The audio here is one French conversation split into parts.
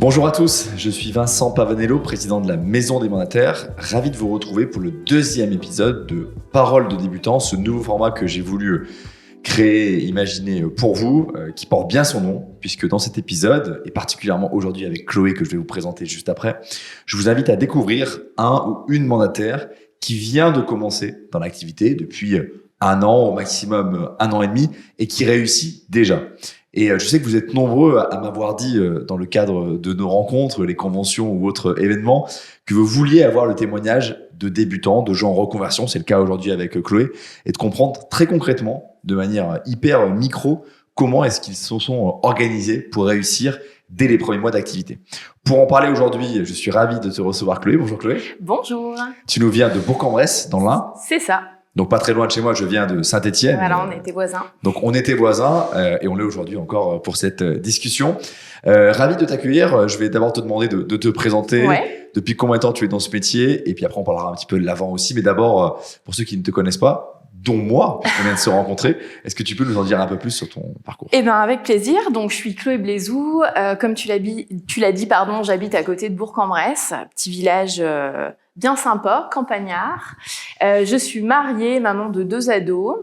Bonjour à tous, je suis Vincent Pavanello, président de la Maison des Mandataires. Ravi de vous retrouver pour le deuxième épisode de Paroles de débutants, ce nouveau format que j'ai voulu créer et imaginer pour vous, qui porte bien son nom, puisque dans cet épisode, et particulièrement aujourd'hui avec Chloé, que je vais vous présenter juste après, je vous invite à découvrir un ou une mandataire qui vient de commencer dans l'activité depuis un an, au maximum un an et demi, et qui réussit déjà. Et je sais que vous êtes nombreux à m'avoir dit, dans le cadre de nos rencontres, les conventions ou autres événements, que vous vouliez avoir le témoignage de débutants, de gens en reconversion, c'est le cas aujourd'hui avec Chloé, et de comprendre très concrètement, de manière hyper micro, comment est-ce qu'ils se sont organisés pour réussir dès les premiers mois d'activité. Pour en parler aujourd'hui, je suis ravi de te recevoir Chloé. Bonjour Chloé. Bonjour. Tu nous viens de Bourg-en-Bresse, dans l'Ain. C'est ça. Donc pas très loin de chez moi, je viens de Saint-Étienne. Voilà, on était voisins. Donc on était voisins et on l'est aujourd'hui encore pour cette discussion. Ravi de t'accueillir. Je vais d'abord te demander de te présenter. Ouais. Depuis combien de temps tu es dans ce métier? Et puis après on parlera un petit peu de l'avant aussi. Mais d'abord, pour ceux qui ne te connaissent pas, dont moi, puisqu'on vient de se rencontrer, est-ce que tu peux nous en dire un peu plus sur ton parcours? Eh ben avec plaisir. Donc je suis Chloé Blaizou. Comme tu l'as dit, j'habite à côté de Bourg-en-Bresse, petit village bien sympa, campagnard. Je suis mariée, maman de 2 ados,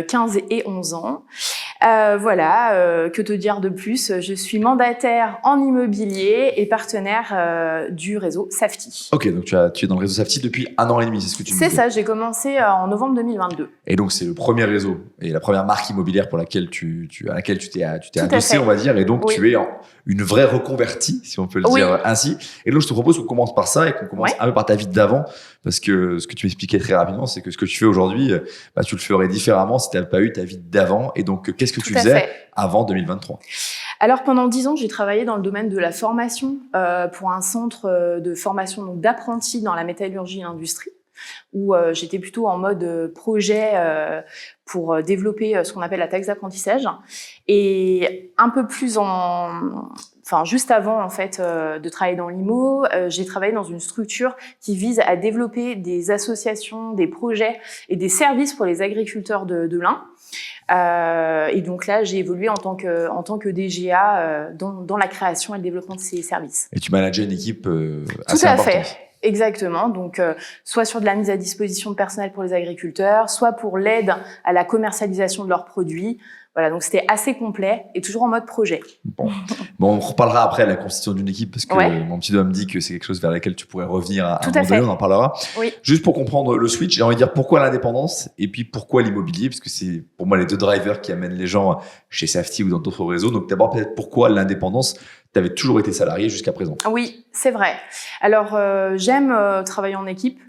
15 et 11 ans. Que te dire de plus? Je suis mandataire en immobilier et partenaire du réseau Safety. Ok, donc tu es dans le réseau Safety depuis un an et demi, c'est ce que tu me disais. C'est ça, j'ai commencé en novembre 2022. Et donc c'est le premier réseau et la première marque immobilière pour laquelle à laquelle tu t'es adossé, on va dire. Et donc oui. tu es une vraie reconvertie, si on peut le dire ainsi. Et donc je te propose qu'on commence par ça et qu'on commence un peu par ta vie d'avant, parce que ce que tu m'expliquais très rapidement, c'est que ce que tu fais aujourd'hui, tu le ferais différemment si tu n'avais pas eu ta vie d'avant. Et donc qu'est-ce que tu faisais avant 2023? Alors pendant 10 ans, j'ai travaillé dans le domaine de la formation pour un centre de formation donc d'apprentis dans la métallurgie et l'industrie, où j'étais plutôt en mode projet pour développer ce qu'on appelle la taxe d'apprentissage. Et un peu plus juste avant en fait de travailler dans l'IMO, j'ai travaillé dans une structure qui vise à développer des associations, des projets et des services pour les agriculteurs de l'Ain. Et donc là, j'ai évolué en tant que DGA dans la création et le développement de ces services. Et tu manageais une équipe assez importante. Tout à fait. Exactement. Donc, soit sur de la mise à disposition de personnel pour les agriculteurs, soit pour l'aide à la commercialisation de leurs produits. Voilà, donc c'était assez complet et toujours en mode projet. Bon, on reparlera après de la constitution d'une équipe parce que mon petit doigt me dit que c'est quelque chose vers lequel tu pourrais revenir à un moment donné, on en parlera. Oui. Juste pour comprendre le switch, j'ai envie de dire pourquoi l'indépendance et puis pourquoi l'immobilier, parce que c'est pour moi les deux drivers qui amènent les gens chez Safety ou dans d'autres réseaux. Donc d'abord peut-être pourquoi l'indépendance? Tu avais toujours été salarié jusqu'à présent. Oui, c'est vrai. Alors j'aime travailler en équipe.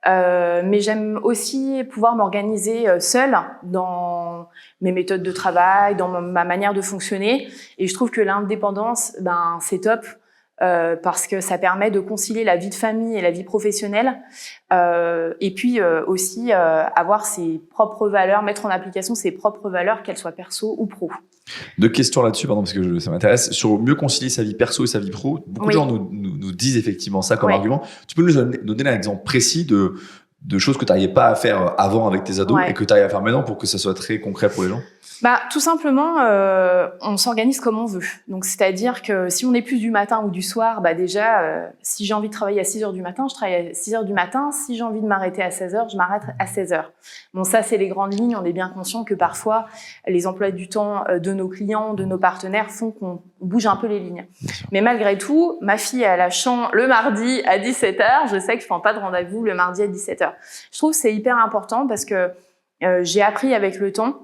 Mais j'aime aussi pouvoir m'organiser seule dans mes méthodes de travail, dans ma manière de fonctionner. Et je trouve que l'indépendance, c'est top parce que ça permet de concilier la vie de famille et la vie professionnelle. Et puis aussi avoir ses propres valeurs, mettre en application ses propres valeurs, qu'elles soient perso ou pro. 2 questions là-dessus, pardon, parce que ça m'intéresse. Sur mieux concilier sa vie perso et sa vie pro, beaucoup de gens nous disent effectivement ça comme argument. Tu peux nous donner un exemple précis de choses que tu n'arrivais pas à faire avant avec tes ados et que tu arrives à faire maintenant pour que ça soit très concret pour les gens? Tout simplement, on s'organise comme on veut. Donc, c'est-à-dire que si on est plus du matin ou du soir, déjà, si j'ai envie de travailler à 6h du matin, je travaille à 6h du matin. Si j'ai envie de m'arrêter à 16h, je m'arrête à 16h. Bon, ça, c'est les grandes lignes. On est bien conscient que parfois, les emplois du temps de nos clients, de nos partenaires font qu'on bouge un peu les lignes. Mais malgré tout, ma fille, elle a chant le mardi à 17h. Je sais que je prends pas de rendez-vous le mardi à 17h. Je trouve que c'est hyper important parce que j'ai appris avec le temps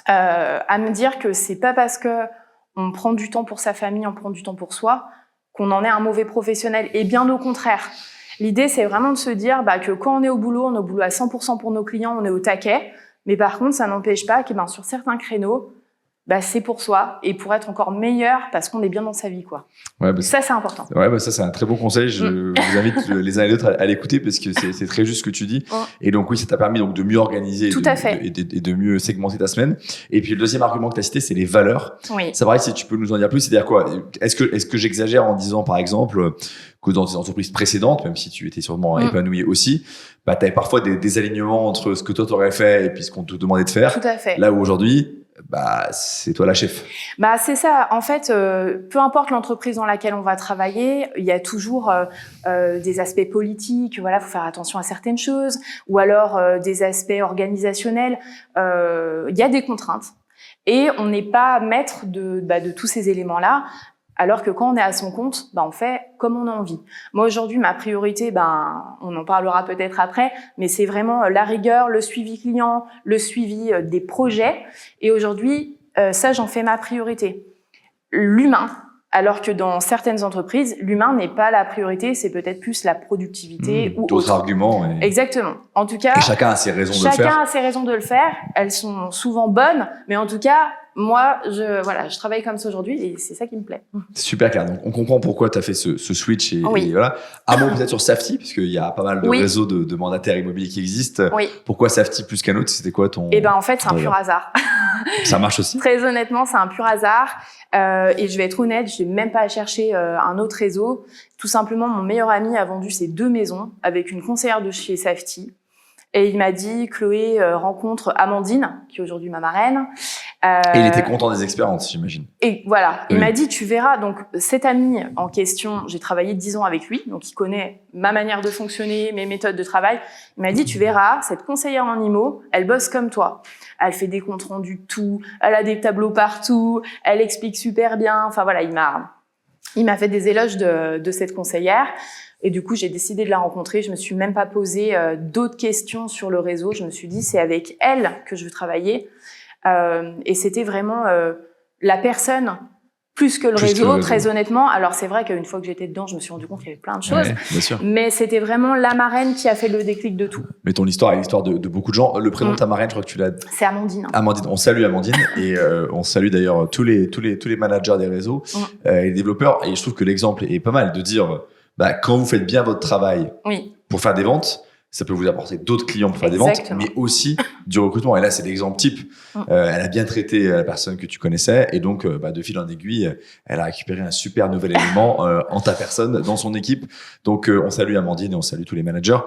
à me dire que c'est pas parce que on prend du temps pour sa famille, on prend du temps pour soi, qu'on en est un mauvais professionnel. Et bien au contraire. L'idée, c'est vraiment de se dire que quand on est au boulot à 100% pour nos clients, on est au taquet. Mais par contre, ça n'empêche pas que sur certains créneaux, c'est pour soi et pour être encore meilleur parce qu'on est bien dans sa vie, quoi. Ouais, ça, c'est important. Ouais, ça, c'est un très bon conseil. Je vous invite les uns et les autres à l'écouter parce que c'est très juste ce que tu dis. Et donc, oui, ça t'a permis donc de mieux organiser et de mieux segmenter ta semaine. Et puis, le deuxième argument que tu as cité, c'est les valeurs. Oui. C'est vrai, si tu peux nous en dire plus, c'est-à-dire quoi? Est-ce que j'exagère en disant, par exemple, que dans tes entreprises précédentes, même si tu étais sûrement épanoui aussi, tu avais parfois des alignements entre ce que toi, t'aurais fait et puis ce qu'on te demandait de faire. Tout à fait. Là où aujourd'hui, c'est toi la chef. C'est ça. En fait, peu importe l'entreprise dans laquelle on va travailler, il y a toujours des aspects politiques. Voilà, faut faire attention à certaines choses, ou alors des aspects organisationnels. Il y a des contraintes, et on n'est pas maître de tous ces éléments-là. Alors que quand on est à son compte, on fait comme on a envie. Moi, aujourd'hui, ma priorité, on en parlera peut-être après, mais c'est vraiment la rigueur, le suivi client, le suivi des projets. Et aujourd'hui, ça, j'en fais ma priorité. L'humain, alors que dans certaines entreprises, l'humain n'est pas la priorité, c'est peut-être plus la productivité ou d'autres arguments. Exactement. En tout cas, et chacun a ses raisons de le faire. Chacun a ses raisons de le faire. Elles sont souvent bonnes, mais en tout cas, moi, je travaille comme ça aujourd'hui et c'est ça qui me plaît. Super clair. Donc, on comprend pourquoi tu as fait ce switch et voilà. Un mot peut-être sur Safety, parce qu'il y a pas mal de réseaux de mandataires immobiliers qui existent. Oui. Pourquoi Safety plus qu'un autre? C'était quoi ton... En fait, c'est un pur hasard. Ça marche aussi? Très honnêtement, c'est un pur hasard. Et je vais être honnête, je n'ai même pas à chercher un autre réseau. Tout simplement, mon meilleur ami a vendu ses 2 maisons avec une conseillère de chez Safety. Et il m'a dit, Chloé, rencontre Amandine, qui est aujourd'hui ma marraine. Et il était content des expériences, j'imagine. Et voilà, il m'a dit, tu verras. Donc, cet ami en question, j'ai travaillé 10 ans avec lui, donc il connaît ma manière de fonctionner, mes méthodes de travail. Il m'a dit, tu verras, cette conseillère en IMO, elle bosse comme toi. Elle fait des comptes rendus de tout, elle a des tableaux partout, elle explique super bien. Enfin voilà, il m'a fait des éloges de cette conseillère. Et du coup, j'ai décidé de la rencontrer. Je me suis même pas posé d'autres questions sur le réseau. Je me suis dit, c'est avec elle que je veux travailler. Et c'était vraiment la personne plus que le réseau, très honnêtement. Alors, c'est vrai qu'une fois que j'étais dedans, je me suis rendu compte qu'il y avait plein de choses. Ouais, bien sûr. Mais c'était vraiment la marraine qui a fait le déclic de tout. Mais ton histoire est l'histoire de beaucoup de gens. Le prénom de ta marraine, je crois que tu l'as... C'est Amandine. Amandine. On salue Amandine et on salue d'ailleurs tous les managers des réseaux et les développeurs. Et je trouve que l'exemple est pas mal de dire, quand vous faites bien votre travail pour faire des ventes, ça peut vous apporter d'autres clients pour faire des ventes, mais aussi du recrutement. Et là, c'est l'exemple type. Elle a bien traité la personne que tu connaissais et donc, de fil en aiguille, elle a récupéré un super nouvel élément en ta personne, dans son équipe. Donc, on salue Amandine et on salue tous les managers.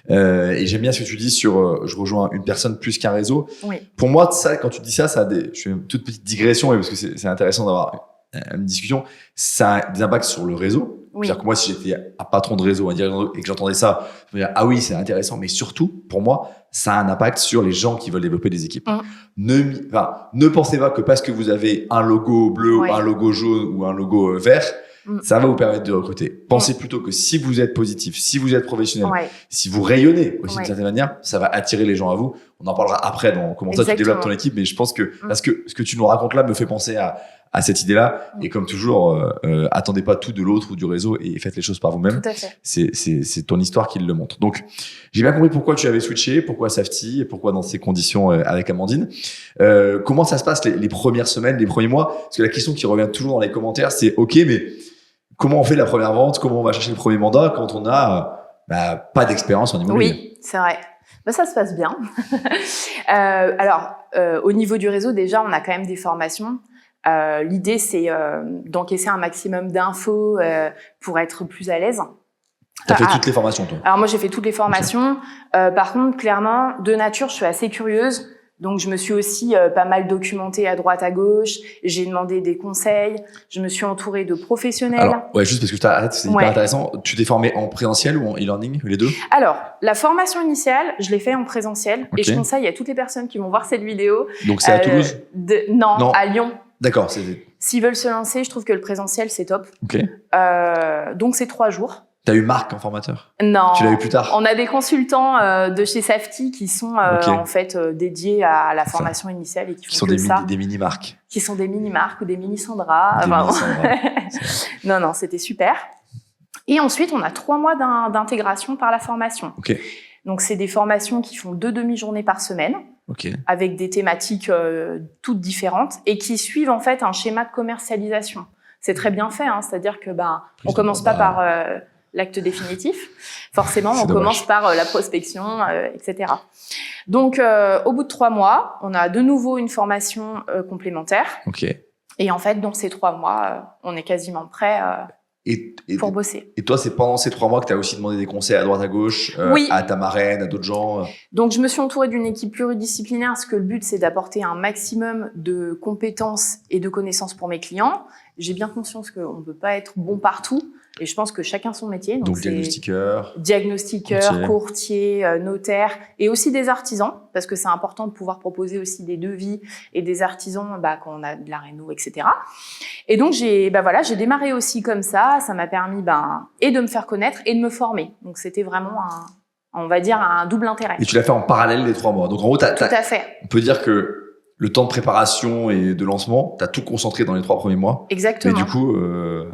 Et j'aime bien ce que tu dis sur je rejoins une personne plus qu'un réseau. Oui. Pour moi, ça, quand tu dis ça, je fais une toute petite digression parce que c'est intéressant d'avoir une discussion. Ça a des impacts sur le réseau. C'est-à-dire que moi, si j'étais un patron de réseau, et que j'entendais ça, je me disais, ah oui, c'est intéressant. Mais surtout, pour moi, ça a un impact sur les gens qui veulent développer des équipes. Ne pensez pas que parce que vous avez un logo bleu, un logo jaune ou un logo vert, ça va vous permettre de recruter. Pensez plutôt que si vous êtes positif, si vous êtes professionnel, si vous rayonnez aussi d'une certaine manière, ça va attirer les gens à vous. On en parlera après dans comment ça tu développes ton équipe. Mais je pense que, parce que ce que tu nous racontes là me fait penser à cette idée-là. Et comme toujours, attendez pas tout de l'autre ou du réseau et faites les choses par vous-même. Tout à fait. C'est ton histoire qui le montre. Donc, j'ai bien compris pourquoi tu avais switché, pourquoi Safety et pourquoi dans ces conditions avec Amandine. Comment ça se passe les premières semaines, les premiers mois? Parce que la question qui revient toujours dans les commentaires, c'est OK, mais comment on fait la première vente? Comment on va chercher le premier mandat quand on a pas d'expérience en immobilier? Oui, c'est vrai. Ça se passe bien. Au niveau du réseau, déjà, on a quand même des formations. L'idée, c'est d'encaisser un maximum d'infos pour être plus à l'aise. T'as fait toutes les formations, toi? Alors moi, j'ai fait toutes les formations. Par contre, clairement, de nature, je suis assez curieuse. Donc, je me suis aussi pas mal documentée à droite, à gauche. J'ai demandé des conseils. Je me suis entourée de professionnels. Alors, juste parce que je t'arrête, c'est hyper intéressant. Tu t'es formé en présentiel ou en e-learning, les deux? Alors, la formation initiale, je l'ai fait en présentiel. Et je conseille à toutes les personnes qui vont voir cette vidéo. Donc, c'est à Toulouse? Non, à Lyon. D'accord. S'ils veulent se lancer, je trouve que le présentiel, c'est top. Donc, c'est 3 jours. T'as eu Marc en formateur? Non. Tu l'as eu plus tard? On a des consultants de chez Safety qui sont en fait dédiés à la formation initiale et qui font des mini-marques. Qui sont des mini-marques ou des mini-Sandra. Non, c'était super. Et ensuite, on a 3 mois d'intégration par la formation. Donc, c'est des formations qui font 2 demi-journées par semaine. Avec des thématiques toutes différentes et qui suivent en fait un schéma de commercialisation. C'est très bien fait, c'est-à-dire que on commence pas par l'acte définitif. Forcément, on commence par la prospection, etc. Donc, au bout de 3 mois, on a de nouveau une formation complémentaire. Et en fait, dans ces 3 mois, on est quasiment prêt pour bosser. Et toi, c'est pendant ces 3 mois que tu as aussi demandé des conseils à droite, à gauche, Oui. à ta marraine, à d'autres gens. Donc, je me suis entourée d'une équipe pluridisciplinaire parce que le but, c'est d'apporter un maximum de compétences et de connaissances pour mes clients. J'ai bien conscience qu'on ne peut pas être bon partout et je pense que chacun son métier. Donc diagnostiqueur, courtier, notaire et aussi des artisans parce que c'est important de pouvoir proposer aussi des devis et des artisans quand on a de la réno, etc. Et donc, j'ai démarré aussi comme ça. Ça m'a permis et de me faire connaître et de me former. Donc, c'était vraiment un double intérêt. Et tu l'as fait en parallèle des 3 mois. Donc, en gros, Tout à fait. On peut dire que le temps de préparation et de lancement, tu as tout concentré dans les 3 premiers mois. Exactement. Mais du coup,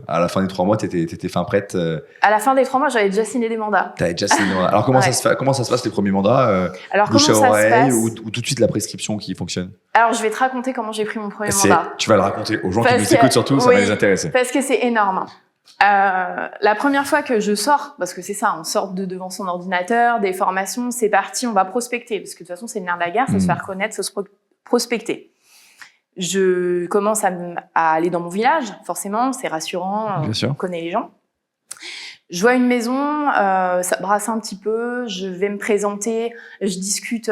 à la fin des 3 mois, t'étais fin prête. À la fin des 3 mois, j'avais déjà signé des mandats. T'avais déjà signé des mandats. Alors, comment ça se passe les premiers mandats Alors, comment ça se passe ou tout de suite la prescription qui fonctionne? Alors, je vais te raconter comment j'ai pris mon premier mandat. Tu vas le raconter aux gens qui nous écoutent surtout, ça va les intéresser. Parce que c'est énorme. La première fois que je sors, parce que c'est ça, on sort de devant son ordinateur, des formations, c'est parti, on va prospecter. Parce que de toute façon, c'est le nerf de la guerre, faut se faire connaître, faut se prospecter. Je commence à aller dans mon village, forcément, c'est rassurant, on connaît les gens. Je vois une maison, ça brasse un petit peu, je vais me présenter, je discute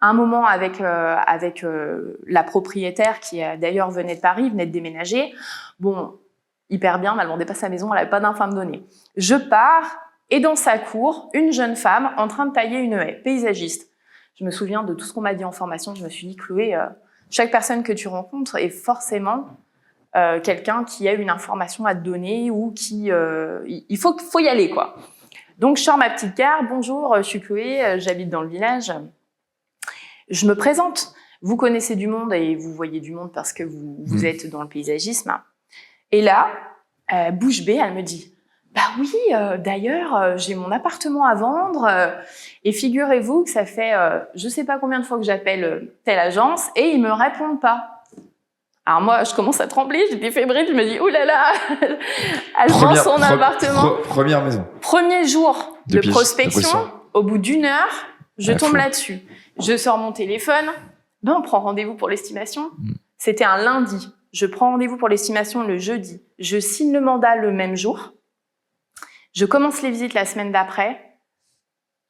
un moment avec la propriétaire qui d'ailleurs venait de Paris, venait de déménager. Bon, hyper bien, elle ne vendait pas sa maison, elle n'avait pas d'infos à me donner. Je pars et dans sa cour, une jeune femme en train de tailler une haie, paysagiste. Je me souviens de tout ce qu'on m'a dit en formation, je me suis dit, Chloé, chaque personne que tu rencontres est forcément quelqu'un qui a une information à te donner ou qui... il faut y aller, quoi. Donc, je sors ma petite carte. Bonjour, je suis Chloé, j'habite dans le village. Je me présente. Vous connaissez du monde et vous voyez du monde parce que vous êtes dans le paysagisme. Et là, bouche bée, elle me dit « Bah oui, d'ailleurs, j'ai mon appartement à vendre et figurez-vous que ça fait je sais pas combien de fois que j'appelle telle agence et ils me répondent pas. » Alors moi, je commence à trembler, j'étais fébrile, je me dis « Oh là là, elle vend son appartement. » Première maison. Premier jour de prospection, au bout d'1 heure, je tombe là-dessus. Je sors mon téléphone, on prend rendez-vous pour l'estimation. C'était un lundi. Je prends rendez-vous pour l'estimation le jeudi. Je signe le mandat le même jour. Je commence les visites la semaine d'après.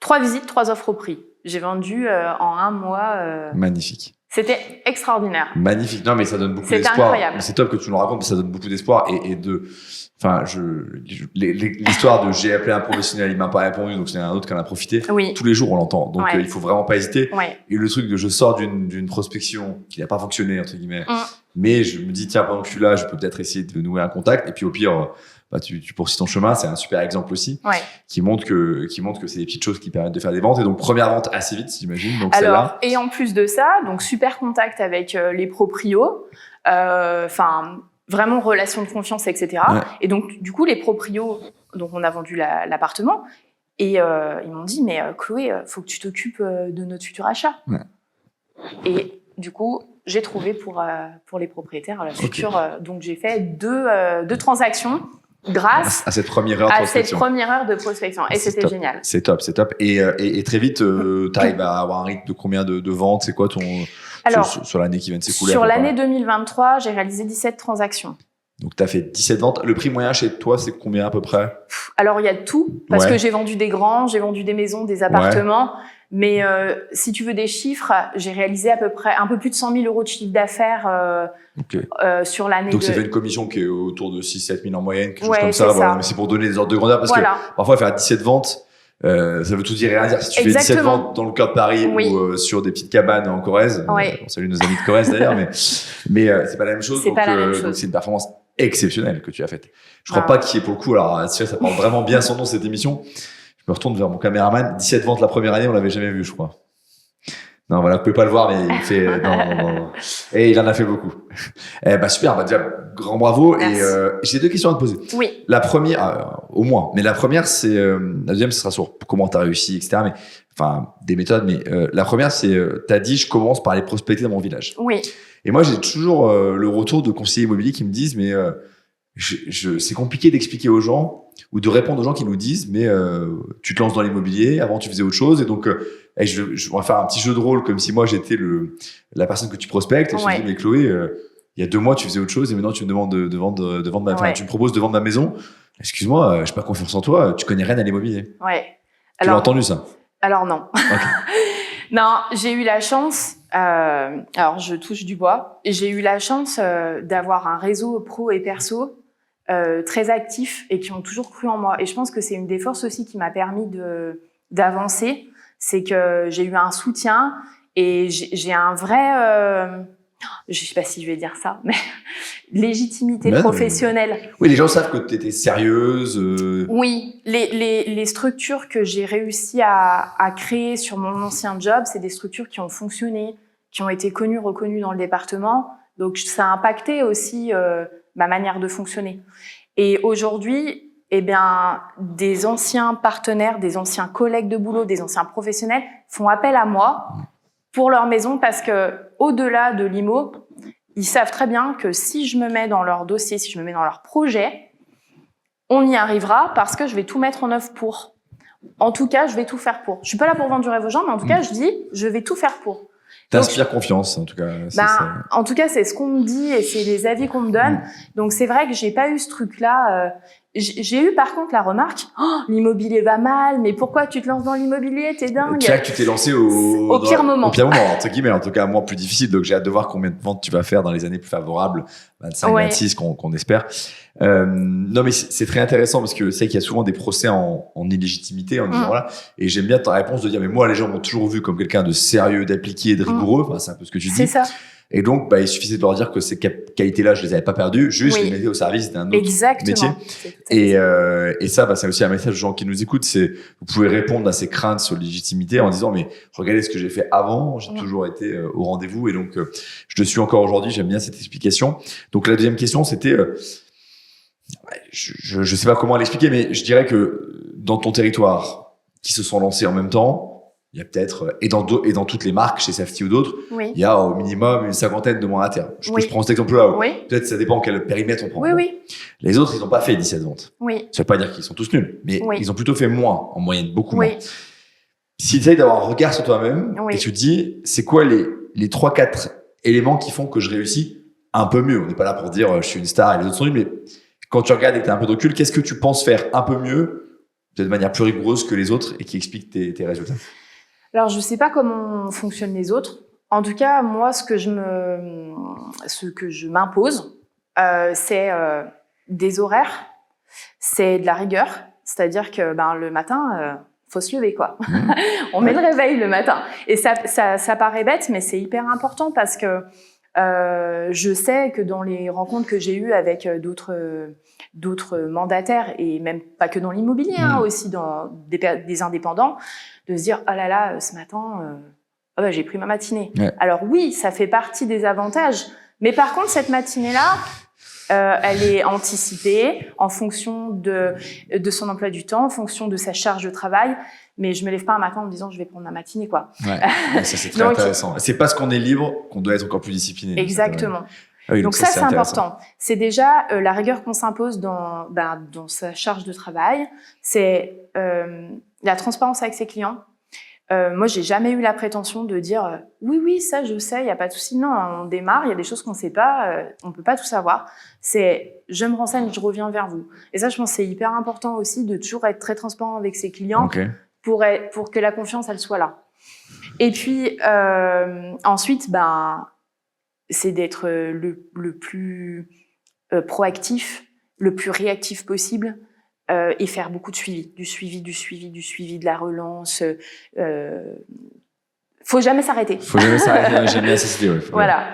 3 visites, 3 offres au prix. J'ai vendu en 1 mois. Magnifique. C'était extraordinaire. Magnifique. Non, mais ça donne beaucoup d'espoir. C'était incroyable. C'est top que tu nous racontes, ça donne beaucoup d'espoir l'histoire de j'ai appelé un professionnel, il m'a pas répondu, donc c'est un autre qui en a profité. Oui. Tous les jours, on l'entend. Donc, il faut vraiment pas hésiter. Ouais. Et le truc de je sors d'une prospection qui n'a pas fonctionné, entre guillemets. Mais je me dis, tiens, pendant que je suis là, je peux peut-être essayer de nouer un contact. Et puis, au pire, tu poursuis ton chemin. C'est un super exemple aussi. Qui montre que c'est des petites choses qui permettent de faire des ventes. Et donc, première vente assez vite, j'imagine. Donc, alors, et en plus de ça, donc, super contact avec les proprios. Vraiment relation de confiance, etc. Ouais. Et donc, du coup, les proprios, donc on a vendu l'appartement, et ils m'ont dit, mais Chloé, faut que tu t'occupes de notre futur achat. Ouais. Et du coup, j'ai trouvé pour les propriétaires la future. Donc, j'ai fait deux transactions grâce à cette première heure de prospection. Et c'était top. génial. C'est top. Et très vite, tu arrives à avoir un rythme de combien de ventes? C'est quoi ton... Alors, sur l'année qui vient de s'écouler? Sur l'année 2023, j'ai réalisé 17 transactions. Donc, tu as fait 17 ventes. Le prix moyen chez toi, c'est combien à peu près? Alors, il y a tout. Parce que j'ai vendu des grands, j'ai vendu des maisons, des appartements. Ouais. Mais si tu veux des chiffres, j'ai réalisé à peu près un peu plus de 100 000 € de chiffre d'affaires sur l'année. Donc, ça fait une commission qui est autour de 6-7 000 en moyenne, quelque chose comme ça. Voilà. Mais c'est pour donner des ordres de grandeur. Parce que parfois, faire 17 ventes, ça veut tout dire et rien dire. Si tu fais 17 ventes dans le cœur de Paris ou sur des petites cabanes en Corrèze, on salue nos amis de Corrèze d'ailleurs, mais c'est pas la même chose. Donc c'est une performance exceptionnelle que tu as faite. Je crois pas qu'il y ait pour le coup, alors ça porte vraiment bien son nom cette émission. Je me retourne vers mon caméraman. 17 ventes la première année, on l'avait jamais vu, je crois. Non, voilà, vous pouvez pas le voir, mais il fait, non. Et il en a fait beaucoup. Super, déjà, grand bravo. Merci. Et, j'ai 2 questions à te poser. Oui. La première, au moins. Mais la première, c'est, la deuxième, ce sera sur comment t'as réussi, etc. Mais, enfin, des méthodes. Mais, la première, c'est, t'as dit, je commence par aller prospecter dans mon village. Oui. Et moi, j'ai toujours, le retour de conseillers immobiliers qui me disent, mais, c'est compliqué d'expliquer aux gens ou de répondre aux gens qui nous disent, mais tu te lances dans l'immobilier, avant tu faisais autre chose, et donc je vais faire un petit jeu de rôle comme si moi j'étais la personne que tu prospectes, et je te dis, mais Chloé, il y a 2 mois, tu faisais autre chose et maintenant tu me demandes de vendre enfin, tu me proposes de vendre ma maison. Excuse-moi, j'ai pas confiance en toi, tu connais rien à l'immobilier. Ouais. Tu l'as entendu ça? Alors non. Okay. Non, j'ai eu la chance, alors je touche du bois, j'ai eu la chance d'avoir un réseau pro et perso très actif et qui ont toujours cru en moi. Et je pense que c'est une des forces aussi qui m'a permis d'avancer, c'est que j'ai eu un soutien et j'ai un vrai, je sais pas si je vais dire ça, mais légitimité professionnelle. Oui, les gens savent que tu étais sérieuse. Oui, les structures que j'ai réussi à créer sur mon ancien job, c'est des structures qui ont fonctionné, qui ont été connues, reconnues dans le département. Donc, ça a impacté aussi ma manière de fonctionner. Et aujourd'hui, eh bien, des anciens partenaires, des anciens collègues de boulot, des anciens professionnels font appel à moi pour leur maison parce que, au-delà de l'IMO, ils savent très bien que si je me mets dans leur dossier, si je me mets dans leur projet, on y arrivera parce que je vais tout mettre en œuvre pour. En tout cas, je vais tout faire pour. Je suis pas là pour vendre du rêve aux gens, mais en tout cas, je dis, je vais tout faire pour. T'inspires confiance, en tout cas. En tout cas, c'est ce qu'on me dit et c'est les avis qu'on me donne. Donc, c'est vrai que j'ai pas eu ce truc-là. J'ai eu par contre la remarque, l'immobilier va mal, mais pourquoi tu te lances dans l'immobilier, t'es dingue. Tu t'es lancé au pire moment. Au pire moment, entre guillemets, en tout cas, moi plus difficile, donc j'ai hâte de voir combien de ventes tu vas faire dans les années plus favorables, 25, 26 qu'on espère. Non mais c'est très intéressant parce que c'est qu'il y a souvent des procès en illégitimité, en disant voilà, et j'aime bien ta réponse de dire mais moi les gens m'ont toujours vu comme quelqu'un de sérieux, d'appliqué, de rigoureux, enfin c'est un peu ce que tu dis. C'est ça. Et donc, il suffisait de leur dire que ces qualités-là, je les avais pas perdues, juste je les mettais au service d'un autre métier. Et ça, c'est aussi un message aux gens qui nous écoutent, c'est vous pouvez répondre à ces craintes sur légitimité en disant mais regardez ce que j'ai fait avant, j'ai toujours été au rendez-vous et donc je le suis encore aujourd'hui. J'aime bien cette explication. Donc la deuxième question, c'était je sais pas comment l'expliquer, mais je dirais que dans ton territoire, qui se sont lancés en même temps. Il y a peut-être, et dans toutes les marques, chez Safety ou d'autres, il y a au minimum une 50aine de mandataires. Je prends cet exemple-là. Peut-être ça dépend quel périmètre on prend. Les autres, ils n'ont pas fait 17 ventes. Ça ne veut pas dire qu'ils sont tous nuls, mais ils ont plutôt fait moins, en moyenne, beaucoup moins. Si tu essayes d'avoir un regard sur toi-même, et tu te dis, c'est quoi les 3-4 éléments qui font que je réussis un peu mieux? On n'est pas là pour dire, je suis une star et les autres sont nuls, mais quand tu regardes et que tu as un peu de recul, qu'est-ce que tu penses faire un peu mieux, de manière plus rigoureuse que les autres et qui explique tes résultats? Alors, je sais pas comment fonctionnent les autres. En tout cas, moi, ce que je m'impose, c'est des horaires, c'est de la rigueur. C'est-à-dire que le matin, faut se lever, quoi. On met le réveil le matin. Et ça paraît bête, mais c'est hyper important parce que je sais que dans les rencontres que j'ai eues avec d'autres mandataires, et même pas que dans l'immobilier, aussi dans des indépendants, de se dire, oh là là, ce matin, j'ai pris ma matinée. Alors oui, ça fait partie des avantages, mais par contre, cette matinée-là, elle est anticipée en fonction de son emploi du temps, en fonction de sa charge de travail, mais je me lève pas un matin en me disant, je vais prendre ma matinée, quoi. Ça, c'est très intéressant. C'est parce qu'on est libre qu'on doit être encore plus discipliné. Exactement. Donc ça, c'est important. C'est déjà la rigueur qu'on s'impose dans sa charge de travail. C'est la transparence avec ses clients. Moi, j'ai jamais eu la prétention de dire oui, ça, je sais, il y a pas de souci. Non, on démarre, il y a des choses qu'on sait pas, on peut pas tout savoir. C'est je me renseigne, je reviens vers vous. Et ça, je pense, c'est hyper important aussi de toujours être très transparent avec ses clients pour que la confiance, elle soit là. Et puis ensuite, c'est d'être le plus proactif, le plus réactif possible et faire beaucoup de suivi, du suivi, de la relance. Faut jamais s'arrêter. J'aime bien cette idée. Voilà.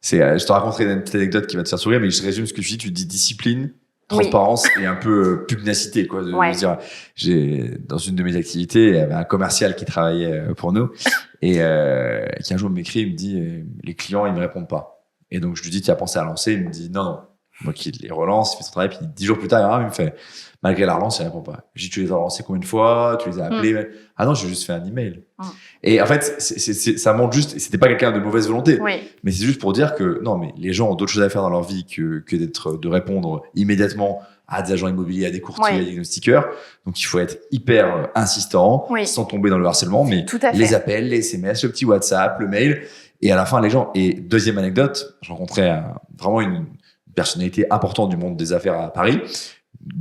Je te raconterai une petite anecdote qui va te faire sourire, mais je résume ce que tu dis discipline, transparence et un peu pugnacité, quoi. De dire, dans une de mes activités, il y avait un commercial qui travaillait pour nous et qui un jour m'écrit, il me dit, les clients, ils me répondent pas. Et donc, je lui dis, tu as pensé à lancer? Il me dit, non. Moi qui les relance, il fait son travail, puis 10 jours plus tard, il me fait, malgré la relance, il répond pas. Je dis, tu les as relancés combien de fois? Tu les as appelés? Ah non, j'ai juste fait un email. Et en fait, ça montre juste, c'était pas quelqu'un de mauvaise volonté. Mais c'est juste pour dire que, non, mais les gens ont d'autres choses à faire dans leur vie que de répondre immédiatement à des agents immobiliers, à des courtiers, à des diagnostiqueurs. Donc, il faut être hyper insistant, sans tomber dans le harcèlement, mais les appels, les SMS, le petit WhatsApp, le mail. Et à la fin, les gens... Et deuxième anecdote, j'ai rencontré vraiment une personnalité importante du monde des affaires à Paris,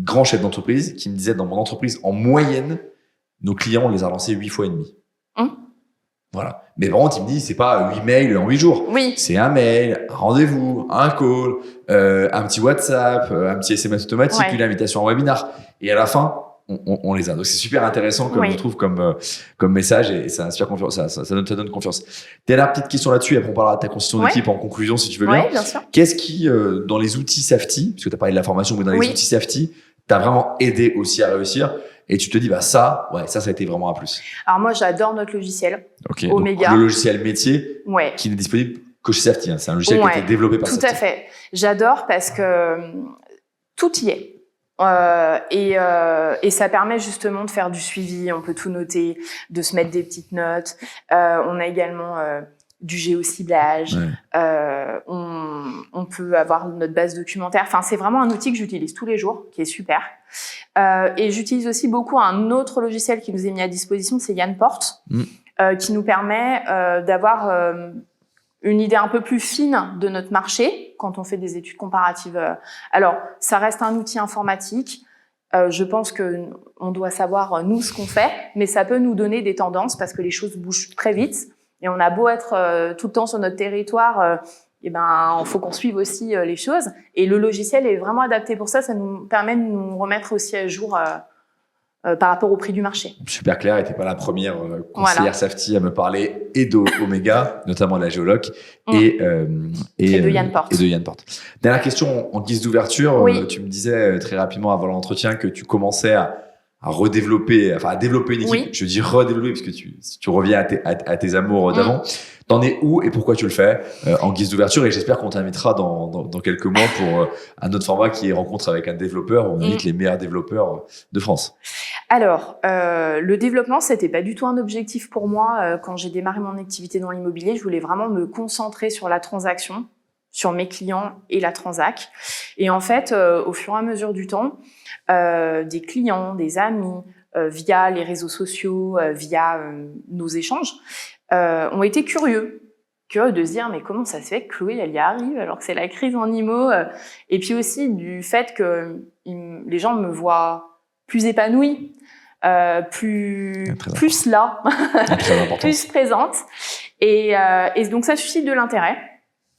grand chef d'entreprise, qui me disait, dans mon entreprise, en moyenne, nos clients, on les a lancés 8 fois et demi. Voilà. Mais par contre, il me dit, c'est pas 8 mails en 8 jours. Oui. C'est un mail, un rendez-vous, un call, un petit WhatsApp, un petit SMS automatique, une invitation en webinar. Et à la fin, on les a. Donc, c'est super intéressant, comme je trouve, comme message, et ça inspire confiance, ça donne confiance. Dernière petite question là-dessus, et après on parlera de ta constitution d'équipe en conclusion, si tu veux bien. Oui, bien sûr. Qu'est-ce qui, dans les outils Safety, parce que tu as parlé de la formation, mais dans les outils Safety, t'a vraiment aidé aussi à réussir? Et tu te dis, ça a été vraiment un plus. Alors moi, j'adore notre logiciel, Omega. Donc, le logiciel métier, qui n'est disponible que chez Safety. Hein. C'est un logiciel qui a été développé par Safety. Tout à fait. J'adore parce que tout y est. Et ça permet justement de faire du suivi. On peut tout noter, de se mettre des petites notes. On a également du géociblage. On peut avoir notre base documentaire. Enfin, c'est vraiment un outil que j'utilise tous les jours, qui est super. Et j'utilise aussi beaucoup un autre logiciel qui nous est mis à disposition, c'est Yanport, qui nous permet d'avoir une idée un peu plus fine de notre marché quand on fait des études comparatives. Alors, ça reste un outil informatique. Je pense que on doit savoir, nous, ce qu'on fait, mais ça peut nous donner des tendances parce que les choses bougent très vite. Et on a beau être tout le temps sur notre territoire, il faut qu'on suive aussi les choses. Et le logiciel est vraiment adapté pour ça. Ça nous permet de nous remettre aussi à jour par rapport au prix du marché. Super clair. Et t'es pas la première conseillère Safety à me parler et d'Omega, notamment de la géologue, et de Yanport. Dernière question en guise d'ouverture. Tu me disais très rapidement avant l'entretien que tu commençais à redévelopper, à développer une équipe. Je dis redévelopper parce que tu reviens à tes amours d'avant. T'en es où et pourquoi tu le fais en guise d'ouverture? Et j'espère qu'on t'invitera dans quelques mois pour un autre format qui est rencontre avec un développeur. On invite les meilleurs développeurs de France. Alors, le développement, c'était pas du tout un objectif pour moi. Quand j'ai démarré mon activité dans l'immobilier, je voulais vraiment me concentrer sur la transaction, sur mes clients et la transac. Et en fait, au fur et à mesure du temps, des clients, des amis, via les réseaux sociaux, via nos échanges, ont été curieux de se dire mais comment ça se fait que Chloé elle y arrive alors que c'est la crise en IMO, et puis aussi du fait que les gens me voient plus épanouie, plus là, plus présente, et donc ça suscite de l'intérêt.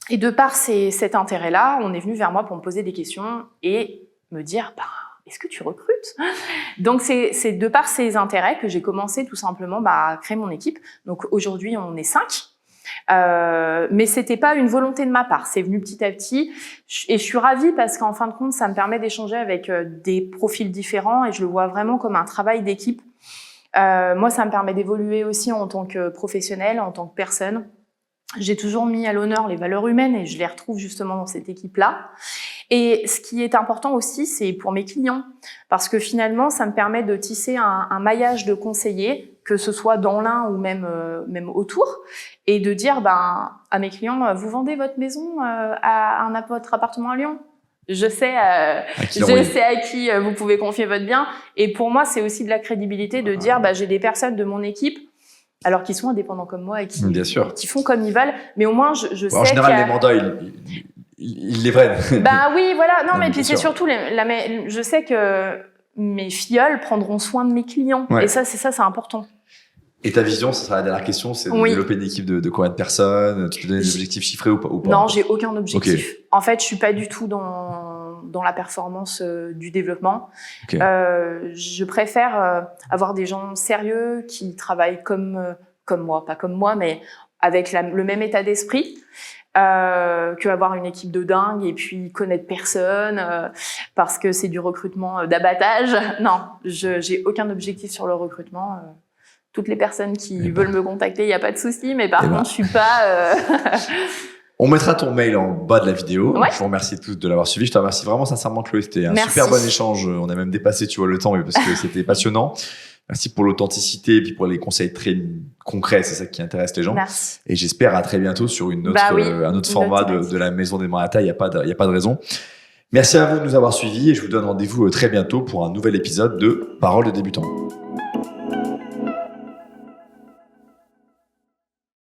Et de par cet intérêt-là, on est venu vers moi pour me poser des questions et me dire est-ce que tu recrutes? Donc, c'est de par ces intérêts que j'ai commencé tout simplement à créer mon équipe. Donc, aujourd'hui, on est 5. Mais c'était pas une volonté de ma part. C'est venu petit à petit. Et je suis ravie parce qu'en fin de compte, ça me permet d'échanger avec des profils différents et je le vois vraiment comme un travail d'équipe. Moi, ça me permet d'évoluer aussi en tant que professionnelle, en tant que personne. J'ai toujours mis à l'honneur les valeurs humaines et je les retrouve justement dans cette équipe-là. Et ce qui est important aussi, c'est pour mes clients, parce que finalement, ça me permet de tisser un maillage de conseillers, que ce soit dans l'un ou même autour, et de dire à mes clients, vous vendez votre maison à votre appartement à Lyon. Je sais à qui vous pouvez confier votre bien. Et pour moi, c'est aussi de la crédibilité de dire, j'ai des personnes de mon équipe, alors qu'ils sont indépendants comme moi et qui font comme ils veulent, mais au moins je sais. En général, les mandats, ils les prennent. Oui, voilà. Non, mais puis c'est surtout je sais que mes filleuls prendront soin de mes clients, et ça, c'est important. Et ta vision, ça sera la dernière question, c'est de développer une équipe de combien de personnes? Tu te donnes des objectifs chiffrés ou pas? Non, j'ai aucun objectif. En fait, je suis pas du tout dans la performance du développement. Je préfère avoir des gens sérieux qui travaillent comme moi, pas comme moi, mais avec le même état d'esprit, que avoir une équipe de dingue et puis connaître personne parce que c'est du recrutement d'abattage. Non, j'ai aucun objectif sur le recrutement. Toutes les personnes qui veulent me contacter, il n'y a pas de souci, mais par contre, je suis pas... On mettra ton mail en bas de la vidéo. Je vous remercie tous de l'avoir suivi. Je te remercie vraiment sincèrement, Chloé. C'était un super bon échange. On a même dépassé, le temps, parce que c'était passionnant. Merci pour l'authenticité et puis pour les conseils très concrets. C'est ça qui intéresse les gens. Merci. Et j'espère à très bientôt sur un autre format de la Maison des Mandataires. Il n'y a pas de raison. Merci à vous de nous avoir suivis et je vous donne rendez-vous très bientôt pour un nouvel épisode de Paroles de débutants.